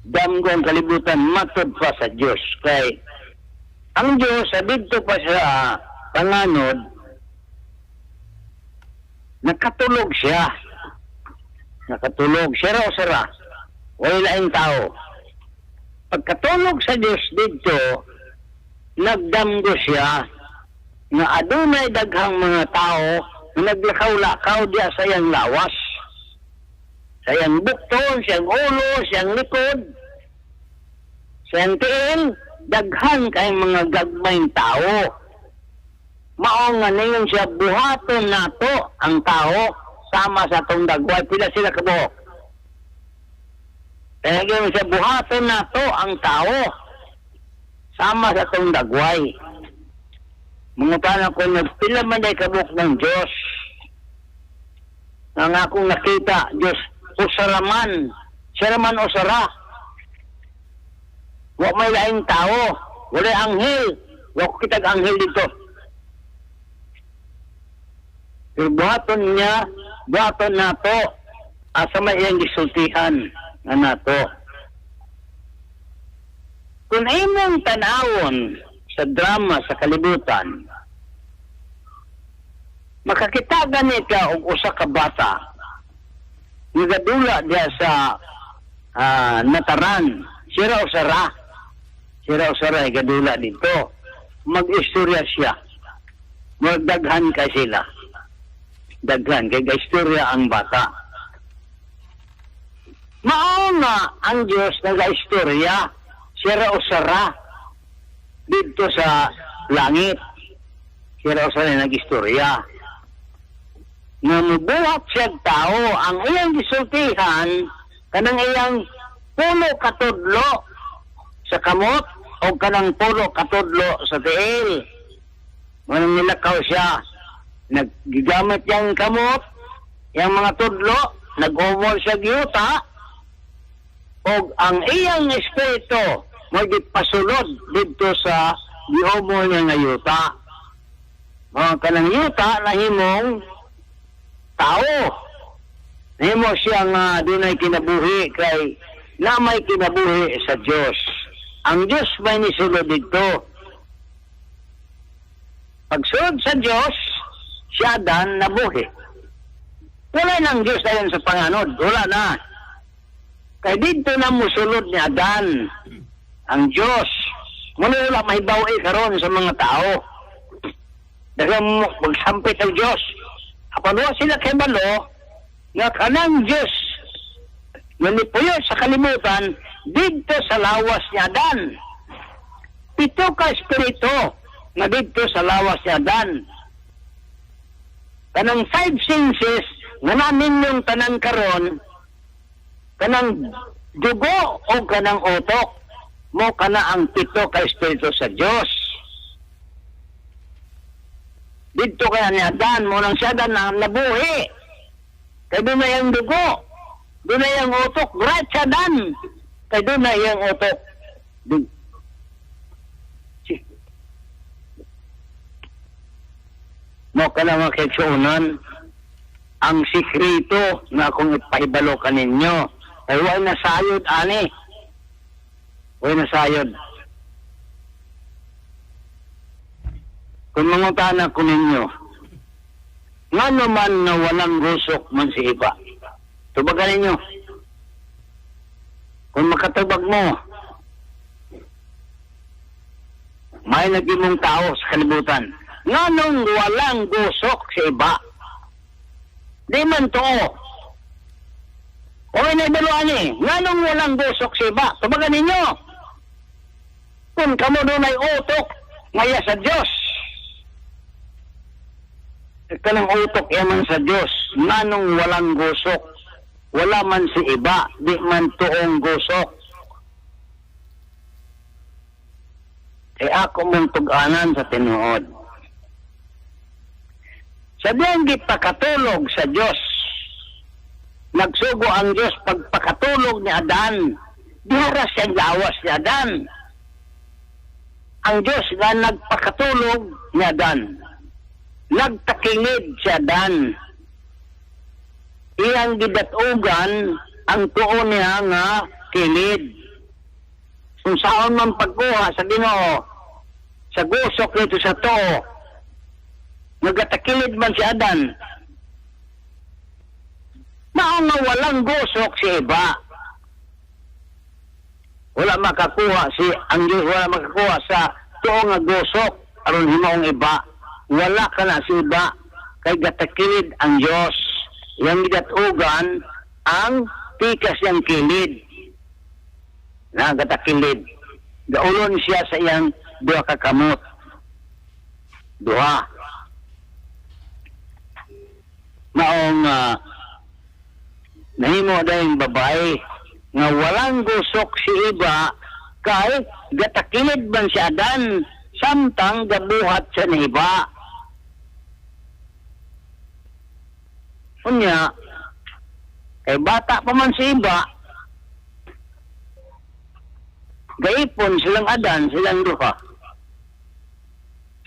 damgo ang kalibutan matod pa sa Dios kay ang Dios didto pa sa panganod nakatulog siya raw sara wala laing tao pagkatulog sa Dios didto nagdamgo siya nga adunay daghang mga tao na naglakaw-lakaw diya sa iyang lawas sa iyang bukton, sa iyang ulo, sa iyang likod sa iyang tiil daghan kay mga gagmayng tao mao nga ningon siya buhaton nato ang tao sama sa tong dagway pila sila kabuok kaya ningon siya buhaton nato ang tao sama sa tong dagway mangutana ko nagpila man day kabuok ng Diyos nga akong nakita Diyos usaraman siya raman usara wa may laing tao wala anghel wa ko kitag anghel dito pero buhaton nato asa may iyang gisultihan nga nato kung imong tanawon sa drama sa kalibutan makakita gani ka og usa ka bata nigadula diya sa nataran sira usara igadula dito mag-istorya siya magdaghan ka sila daghan kay istorya ang bata mao nga ang Dios naga-istorya sira usara dito sa langit sira usara nag-istorya nga mubuhat siya tao ang iyang gisultihan kanang iyang pulo katudlo sa kamot o kanang pulo katudlo sa tiil manang nilakaw siya naggigamit yang kamot yang mga tudlo nag-umol siya giyuta o ang iyang espiritu magipasulod dito sa giumol niya nga yuta mga kanang yuta na himong tao nimo siya nga dunay kinabuhi kay na may kinabuhi sa Dios ang Dios may nisulod dito pagsulod sa Dios siya dan nabuhi wala nang Dios ayon sa panganod wala na kay dito na musulod ni Adan ang Dios muna wala mahibawi karon sa mga tao daghang magsampit ang Dios apan sila kay balo nga kanang Diyos manipuyo sa kalimutan dito sa lawas ni Adan 7 ka espiritu na dito sa lawas ni Adan kanang 5 senses nga namin yung tanan karon kanang dugo o kanang utok mo kana ang 7 ka espiritu sa Diyos dito kaya ni Adan mo nang siya na nabuhi kay doon na yung dugo doon na yung utok right siya Dan kay doon na yung utok mo ka na mga kaigsuunan ang sikrito na akong ipahibalo ka ninyo ay huwag nasayod ani huwag nasayod kung mangutana ko ninyo, nga naman na walang gusok man si iba. Tubagan ninyo. Kung makatubag mo, may nagimong tao sa kalibutan. Nga nung walang gusok si iba. Di man to. O inaibaluan eh. Nga nung walang gusok si iba. Tubagan ninyo. Kung kamo doon ay utok, ngaya sa Diyos. Kanang utok yaman sa Diyos nanong walang gusok wala man si iba di man tuong gusok ako mong tug-anan sa tinuod sabihan gipakatulog sa Diyos nagsugo ang Diyos pagpakatulog ni Adan diharas siyang lawas ni Adan ang Diyos na nagpakatulog ni Adan nagtakingid si Adan iyang gidatugan ang tuon niya nga kilid kung saan man pagkuha sa Ginoo, sa gusok nito sa to, nagatakilid man si Adan. Mao nga walang gusok si Eva. Wala makakuha wala makakuha sa tuo nga gusok aron himaong Eva. Wala ka na si Eva kay gatakilid ang Dios. Yang gidatugan ang tikas yang kilid. Na gatakilid. Gaulon siya sa iyang duha ka kamot. Duha. Maong nahimo dahil babae nga walang gusok si Eva kay gatakilid man si Adan samtang gabuhat siya ni Eva. Unya, kay bata pa man si Eva, gaipon silang Adan, silang duha.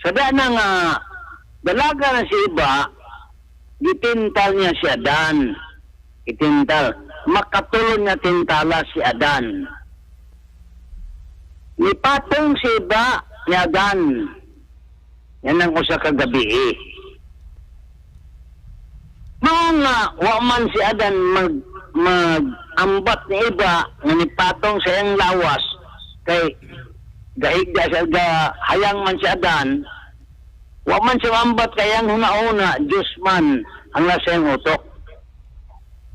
Sada na nga, dalaga na si Eva, gitintal niya si Adan. Itintal. Makatulong niya tintala si Adan. Nipatong si Eva ni Adan. Yan ang usa ka gabi eh. Mga waman si Adan mag-ambat ni Eva nga nipatong sa iyang lawas kay gahigda siya hayang man si Adan. Waman siya ambat kay ang huna-una Diyos man ang nasa iyang utok.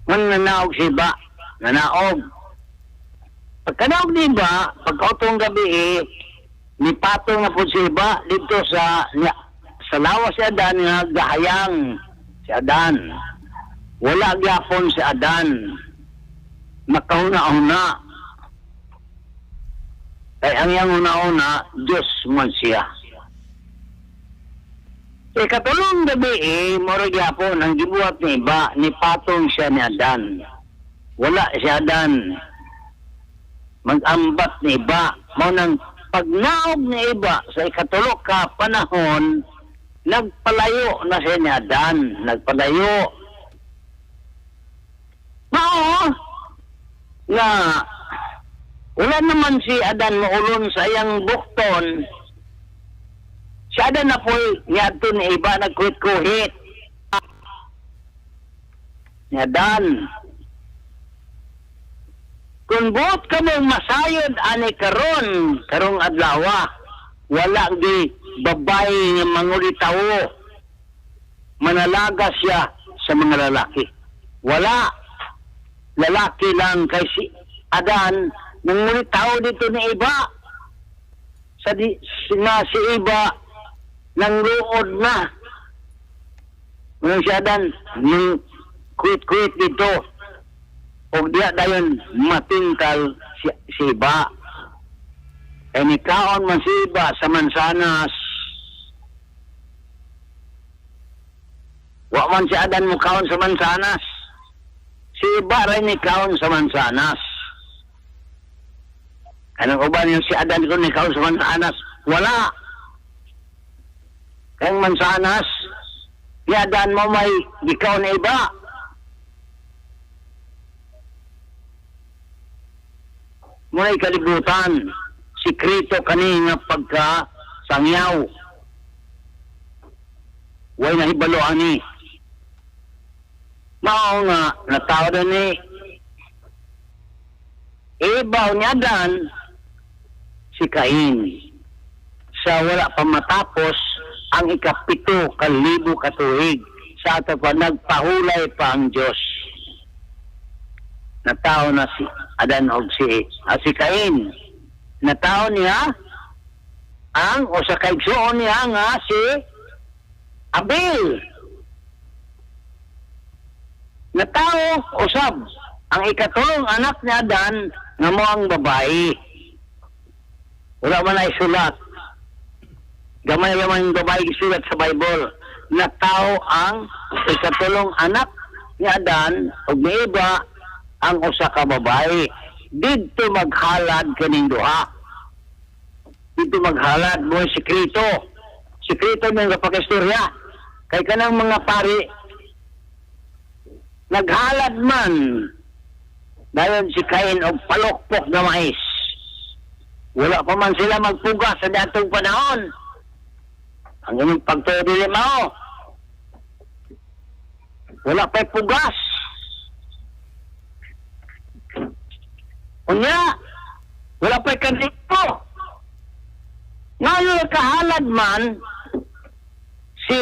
Nanaog si Eva. Nanaog. Pagkanaog ni Eva, pagkautong gabi nipatong na po si Eva dito sa lawas si Adan nga gahayang si Adan. Wala gyapon si Adan. Makahuna-una. Kaya ang iyang una-una, Diyos man siya. Katulong gabi moro gyapon ang gibuhat ni Eva, nipatong siya ni Adan. Wala si Adan. Mag-ambat ni Eva. Mao nang pagnaog ni Eva sa ikatulok ka panahon, nagpalayo na siya ni Adan. Nagpalayo. Mao nga wala naman si Adan maulon sa iyang bukton. Si Adan na po'y niadto ni Eva nagkuhit-kuhit. Ni Adan. Kung buot ka mong masayod ani karong adlawa, wala di babae nga mangulitawo. Manalaga siya sa mga lalaki. Wala. Lalaki lang kay si Adan mangulitawo dito ni Eva. Si Eva nang luod na. Nung si Adan, nung kuit-kuit dito. O diya dayon matingkal si Eva. Nikaon man si Eva sa mansanas. Wa man si Adan mo kaon sa mansanas. Si Eva rin nikaon sa mansanas. Anong uban yung si Adan ko nikaon sa mansanas? Wala. Kayang mansanas, si Adan mo may ikaw na Eva. Muna'y kalibutan, sikrito kanina pagka sangyaw. Way na hibalo ani. Mao nga, natawad ni Eva ni Adan, si Cain. Sa wala pa matapos, ang ikapito kalibo katuig sa ato pa nagpahulay pa ang Diyos. Natao na si Adan o si Cain. Natao niya ang o sa kaigsuon niya nga si Abel. Natao usab ang ikatulong anak ni Adan nga mo ang babae. Wala man ay sulat. Gamay naman yung babae gisulat sa Bible na tao ang ikatulong anak ni Adan o ni Eva ang usa ka babae. Dito maghalad kaning duha. Dito maghalad mo sikreto. Sikreto ng kapag-istorya. Kay kanang mga pari naghalad man dahil si Cain og palokpok na mais. Wala pa man sila magpugas sa datong panahon. Ang inyong pagtudili mo. Wala pa'y pugas. Unya, wala pa'y kanito. Ngayon kahalad man si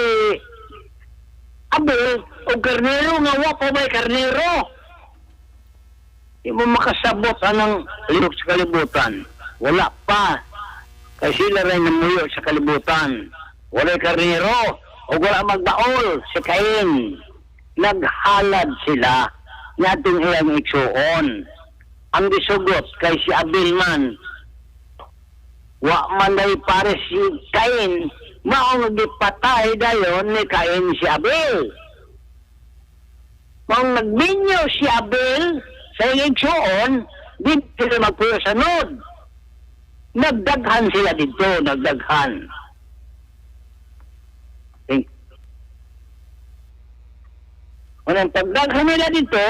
Abel o karnero nga wapa may karnero. Di mo makasabot anang lihok sa kalibutan. Wala pa. Kasi sila rin namuyo sa kalibutan. Wala karnero o wala magbaol si Cain. Naghalad sila nating ilang iksuon. Ang disugot kay si Abel man. Wa man day pare si Cain. Maong nagipatay dayon ni Cain si Abel. Maong nagbinyo si Abel sa iksuon, di sila magpuyo sa nod. Nagdaghan sila dito, nagdaghan. Unang pagdaghan nila dito,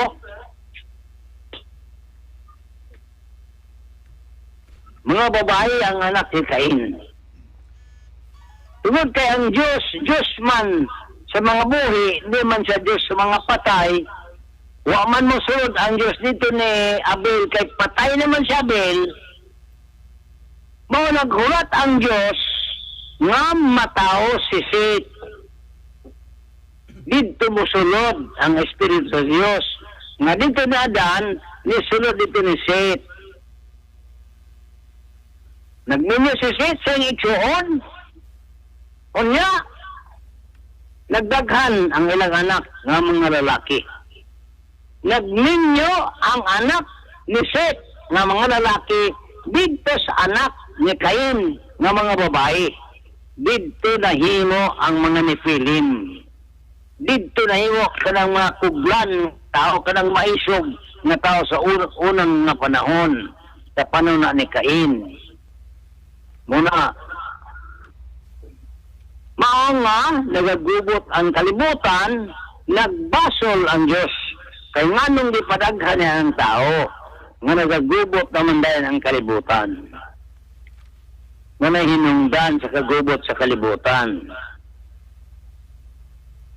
mga babae ang anak ni Cain. Tungod kay ang Diyos man sa mga buhi, hindi man sa Diyos sa mga patay, wa man mo sulod ang Diyos dito ni Abel, kay patay naman si Abel, mo naghulat ang Diyos nga matao si Seth. Dito mo sulod ang Espiritu sa Diyos. Nga dito ni Adan, nisulod dito ni Seth. Nagminyo si Seth sa iksuon. Unya, nagdaghan ang ilang anak nga mga lalaki. Nagminyo ang anak ni Seth nga mga lalaki dito sa anak ni Cain nga mga babae. Dito nahimo ang mga Nephilim. Dito nahimo kanang mga kublan tao, kanang maisog nga tao sa unang na panahon, sa panahon na ni Cain. Muna, mao nga nagagubot ang kalibutan, nagbasol ang Diyos. Kaya nga nung di padaghan niya ang tao, nga nagagubot naman dahil ang kalibutan. Nga nahinungdan sa kagubot sa kalibutan.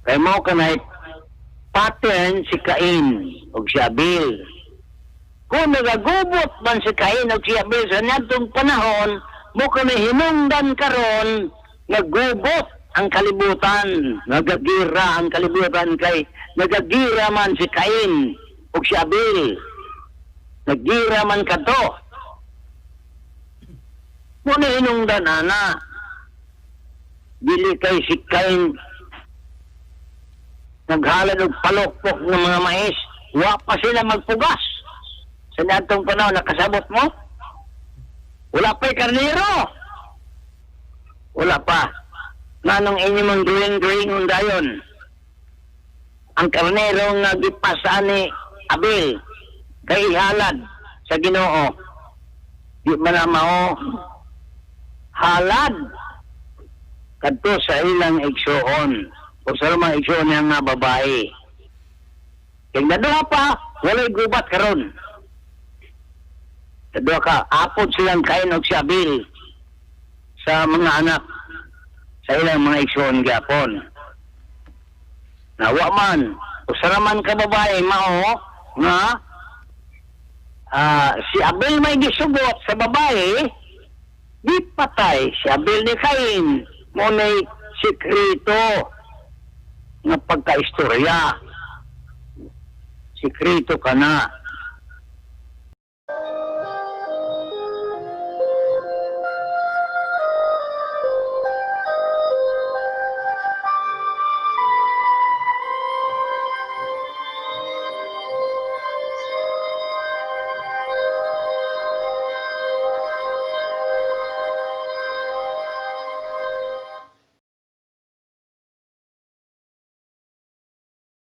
Kaya mo ka na pattern si Cain o si Abel. Kung nagagubot man si Cain o si Abel sa natong panahon, mo ka na hinungdan karon, nagubot ang kalibutan, nagagira ang kalibutan kay nagagira man si Cain o si Abel. Nagira man ka to. Muna hinungdan ana. Dili kay si Cain naghalad og palokpok ng mga mais. Wa pa sila magpugas. Sa natong panahon, nakasabot mo? Wala pa'y karnero. Wala pa. Nanong inyong drawing dayon. Ang karnero nga gipasa ni Abel kay ihalad sa Ginoo. Di man na mao halad kadto sa ilang igsuon o sa mga igsuon niya nga babae. Kaya naduha pa, walay gubat karon. Naduha ka, apod silang Cain o si Abel sa mga anak sa ilang mga igsuon gyapon. Nawa man, usaraman ka babae, mao nga si Abel may gisugot sa babae, di patay si Abel ni Cain. Muna'y sikrito nga pagkaistorya. Sikrito ka na.